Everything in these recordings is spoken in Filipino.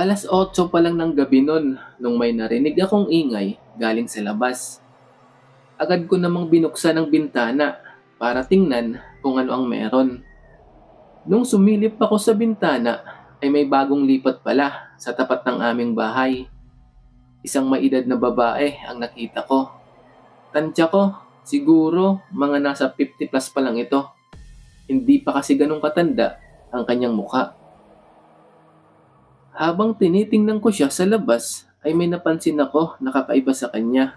8:00 pa lang ng gabi nun nung may narinig akong ingay galing sa labas. Agad ko namang binuksan ang bintana para tingnan kung ano ang meron. Nung sumilip ako sa bintana ay may bagong lipat pala sa tapat ng aming bahay. Isang maedad na babae ang nakita ko. Tansya ko, siguro mga nasa 50 plus pa lang ito. Hindi pa kasi ganong katanda ang kanyang mukha. Habang tinitingnan ko siya sa labas, ay may napansin ako na kakaiba sa kanya.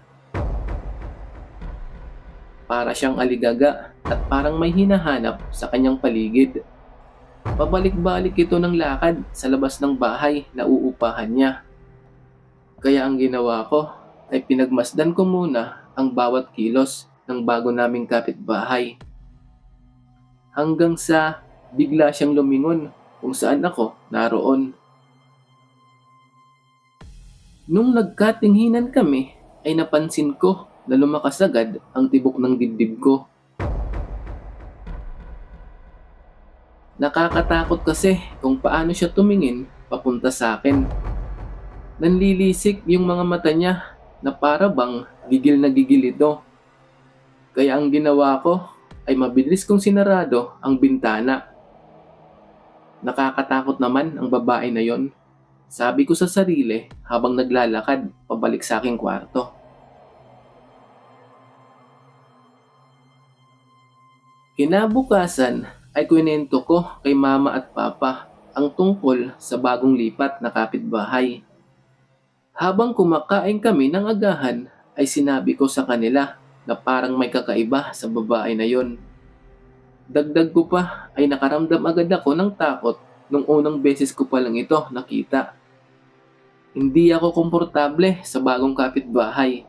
Para siyang aligaga at parang may hinahanap sa kanyang paligid. Pabalik-balik ito ng lakad sa labas ng bahay na uupahan niya. Kaya ang ginawa ko ay pinagmasdan ko muna ang bawat kilos ng bago naming kapitbahay. Hanggang sa bigla siyang lumingon kung saan ako naroon. Nung nagkatinghinan kami, ay napansin ko na lumakas agad ang tibok ng dibdib ko. Nakakatakot kasi kung paano siya tumingin papunta sa akin. Nanlilisik yung mga mata niya na para bang gigil na gigil ito. Kaya ang ginawa ko ay mabilis kong sinarado ang bintana. Nakakatakot naman ang babae na yon. Sabi ko sa sarili habang naglalakad pabalik sa aking kwarto. Kinabukasan ay kwento ko kay mama at papa ang tungkol sa bagong lipat na kapitbahay. Habang kumakain kami ng agahan ay sinabi ko sa kanila na parang may kakaiba sa babae na yon. Dagdag ko pa ay nakaramdam agad ako ng takot nung unang beses ko pa lang ito nakita. Hindi ako komportable sa bagong kapitbahay.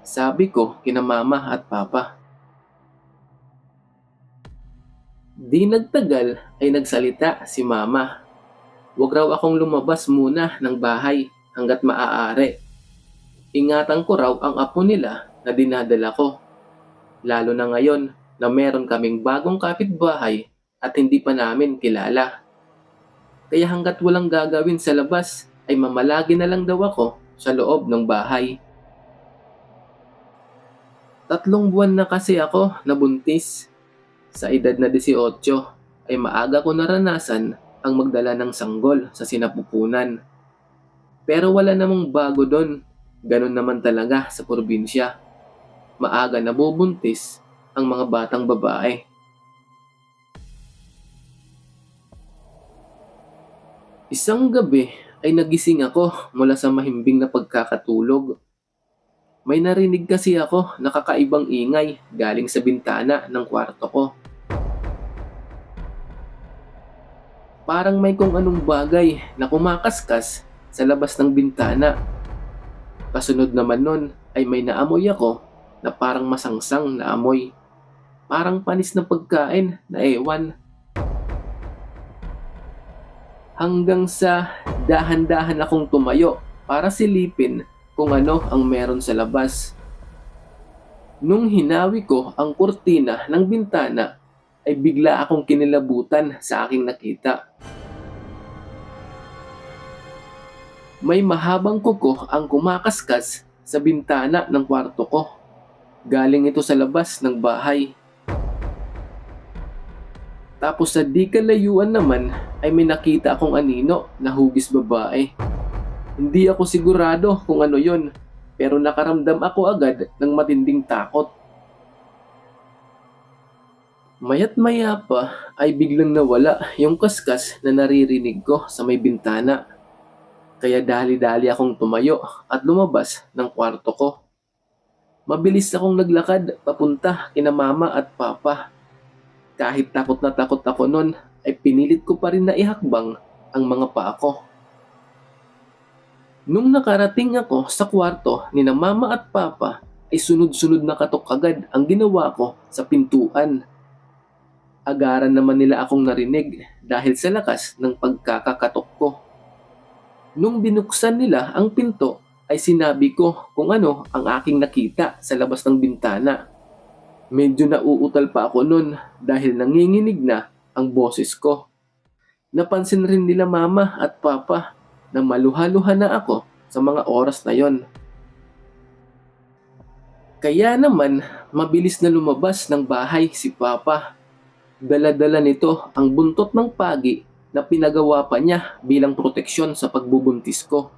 Sabi ko kina mama at papa. Di nagtagal ay nagsalita si mama. Huwag raw akong lumabas muna ng bahay hanggat maaari. Ingatan ko raw ang apo nila na dinadala ko. Lalo na ngayon na meron kaming bagong kapitbahay at hindi pa namin kilala. Kaya hanggat walang gagawin sa labas ay mamalagi na lang daw ako sa loob ng bahay. 3 buwan na kasi ako nabuntis. Sa edad na 18 ay maaga ko naranasan ang magdala ng sanggol sa sinapupunan. Pero wala namang bago doon. Ganon naman talaga sa probinsya. Maaga nabubuntis ang mga batang babae. Isang gabi ay nagising ako mula sa mahimbing na pagkakatulog. May narinig kasi ako na kakaibang ingay galing sa bintana ng kwarto ko. Parang may kung anong bagay na kumakaskas sa labas ng bintana. Kasunod naman nun ay may naamoy ako na parang masangsang na amoy. Parang panis na pagkain na ewan. Hanggang sa dahan-dahan akong tumayo para silipin kung ano ang meron sa labas. Nung hinawi ko ang kurtina ng bintana, ay bigla akong kinilabutan sa aking nakita. May mahabang kuko ang kumakaskas sa bintana ng kwarto ko. Galing ito sa labas ng bahay. Tapos sa di kalayuan naman ay may nakita akong anino na hugis babae. Hindi ako sigurado kung ano yon, pero nakaramdam ako agad ng matinding takot. Mayat maya pa ay biglang nawala yung kaskas na naririnig ko sa may bintana. Kaya dali-dali akong tumayo at lumabas ng kwarto ko. Mabilis akong naglakad papunta kina mama at papa. Kahit takot na takot ako nun, ay pinilit ko pa rin na ihakbang ang mga paa ko. Nung nakarating ako sa kwarto ni na mama at papa, ay sunod-sunod na katok agad ang ginawa ko sa pintuan. Agaran naman nila akong narinig dahil sa lakas ng pagkakakatok ko. Nung binuksan nila ang pinto, ay sinabi ko kung ano ang aking nakita sa labas ng bintana. Medyo nauutal pa ako nun dahil nanginginig na ang boses ko. Napansin rin nila mama at papa na maluha-luha na ako sa mga oras na yon. Kaya naman, mabilis na lumabas ng bahay si Papa. Dala-dala nito ang buntot ng pagi na pinagawa pa niya bilang proteksyon sa pagbubuntis ko.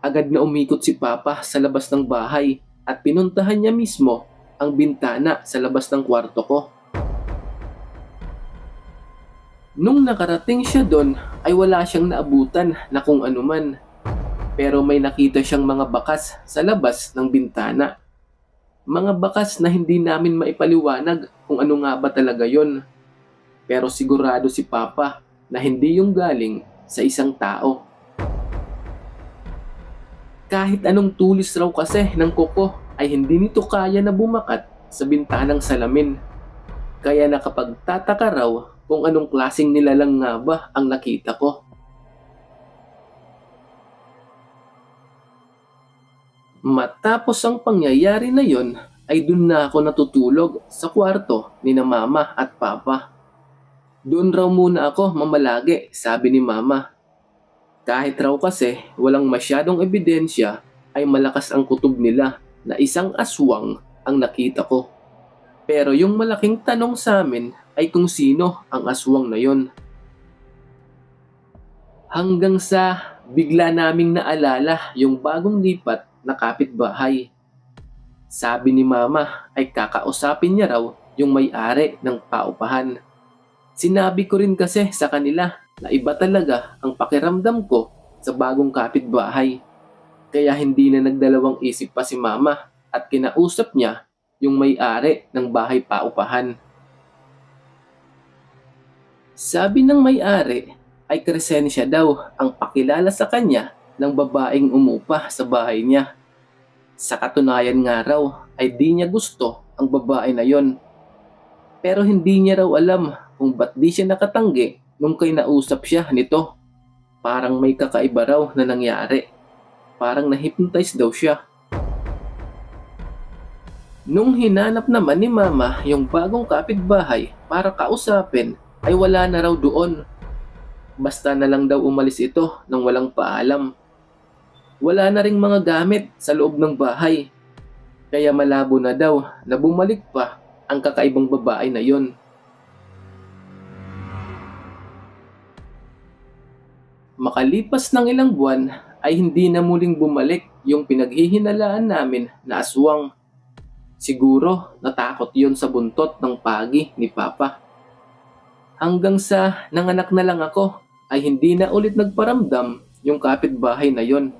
Agad na umikot si Papa sa labas ng bahay at pinuntahan niya mismo ang bintana sa labas ng kwarto ko. Nung nakarating siya doon ay wala siyang naabutan na kung anuman. Pero may nakita siyang mga bakas sa labas ng bintana. Mga bakas na hindi namin maipaliwanag kung ano nga ba talaga yon. Pero sigurado si Papa na hindi yung galing sa isang tao. Kahit anong tulis raw kasi ng kuko ay hindi nito kaya na bumakat sa bintanang salamin. Kaya nakapagtataka raw kung anong klaseng nilalang nga ba ang nakita ko. Matapos ang pangyayari na yon ay dun na ako natutulog sa kwarto ni na Mama at Papa. Doon raw muna ako mamalagi, sabi ni Mama. Kahit raw kasi walang masyadong ebidensya ay malakas ang kutob nila na isang aswang ang nakita ko. Pero yung malaking tanong sa amin ay kung sino ang aswang na yon. Hanggang sa bigla naming naalala yung bagong lipat na kapitbahay. Sabi ni Mama ay kakausapin niya raw yung may-ari ng paupahan. Sinabi ko rin kasi sa kanila na iba talaga ang pakiramdam ko sa bagong kapitbahay. Kaya hindi na nagdalawang isip pa si Mama at kinausap niya yung may-ari ng bahay paupahan. Sabi ng may-ari ay Crescencia daw ang pakilala sa kanya ng babaeng umupa sa bahay niya. Sa katunayan nga raw ay di niya gusto ang babae na yon. Pero hindi niya raw alam kung ba't di siya nakatanggi nung kinausap siya nito. Parang may kakaiba raw na nangyari. Parang na-hypnotize daw siya. Nung hinanap naman ni Mama yung bagong kapitbahay para kausapin ay wala na raw doon. Basta na lang daw umalis ito nang walang paalam. Wala na ring mga gamit sa loob ng bahay. Kaya malabo na daw na bumalik pa ang kakaibang babae na yon. Makalipas ng ilang buwan ay hindi na muling bumalik yung pinaghihinalaan namin na aswang. Siguro natakot yon sa buntot ng pagi ni Papa. Hanggang sa nanganak na lang ako ay hindi na ulit nagparamdam yung kapitbahay na yon.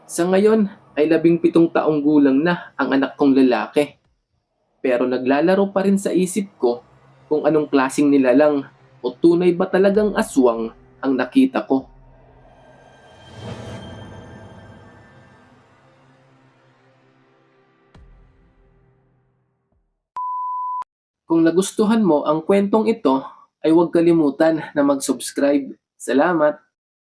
Sa ngayon ay 17 taong gulang na ang anak kong lalaki. Pero naglalaro pa rin sa isip ko kung anong klaseng nilalang o tunay ba talagang aswang ang nakita ko. Kung nagustuhan mo ang kwentong ito ay huwag kalimutan na mag-subscribe. Salamat!